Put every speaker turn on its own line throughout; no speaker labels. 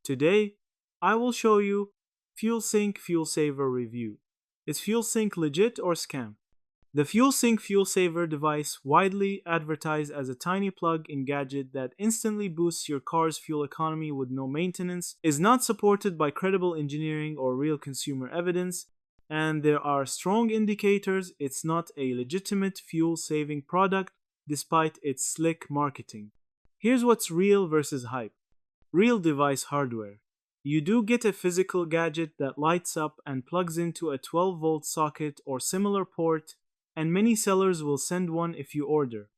Today, I will show you FuelSync Fuel Saver review. Is FuelSync legit or scam? The FuelSync Fuel Saver device, widely advertised as a tiny plug-in gadget that instantly boosts your car's fuel economy with no maintenance, is not supported by credible engineering or real consumer evidence, and there are strong indicators it's not a legitimate fuel-saving product despite its slick marketing. Here's what's real versus hype. Real device hardware. You do get a physical gadget that lights up and plugs into a 12-volt socket or similar port, and many sellers will send one if you order.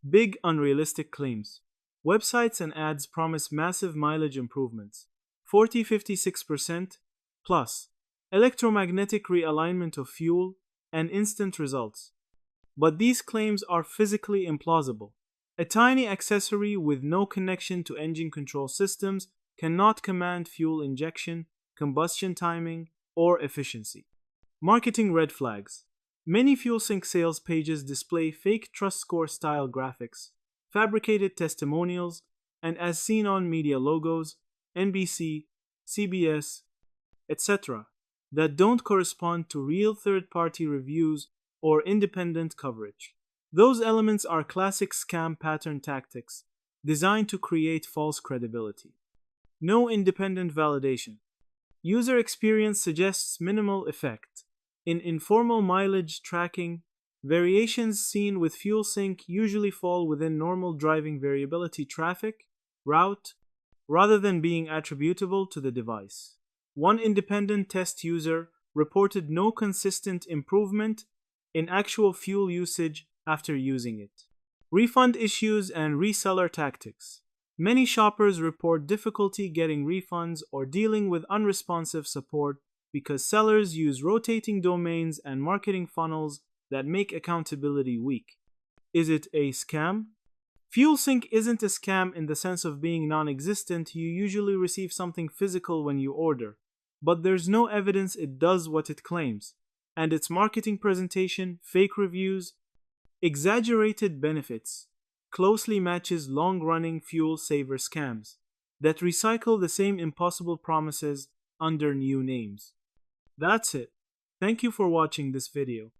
Big unrealistic claims. Websites and ads promise massive mileage improvements, 40-56% plus, electromagnetic realignment of fuel, and instant results. But these claims are physically implausible. A tiny accessory with no connection to engine control systems cannot command fuel injection, combustion timing, or efficiency. Marketing red flags. Many FuelSync sales pages display fake trust score style graphics, fabricated testimonials, and as seen on media logos, NBC, CBS, etc., that don't correspond to real third-party reviews or independent coverage. Those elements are classic scam pattern tactics designed to create false credibility. No independent validation. User experience suggests minimal effect. In informal mileage tracking, variations seen with FuelSync usually fall within normal driving variability traffic, route, rather than being attributable to the device. One independent test user reported no consistent improvement in actual fuel usage after using it. Refund issues and reseller tactics. Many shoppers report difficulty getting refunds or dealing with unresponsive support because sellers use rotating domains and marketing funnels that make accountability weak. Is it a scam? FuelSync isn't a scam in the sense of being non-existent. You usually receive something physical when you order, but there's no evidence it does what it claims, and its marketing presentation, fake reviews, exaggerated benefits closely matches long-running fuel saver scams that recycle the same impossible promises under new names. That's it. Thank you for watching this video.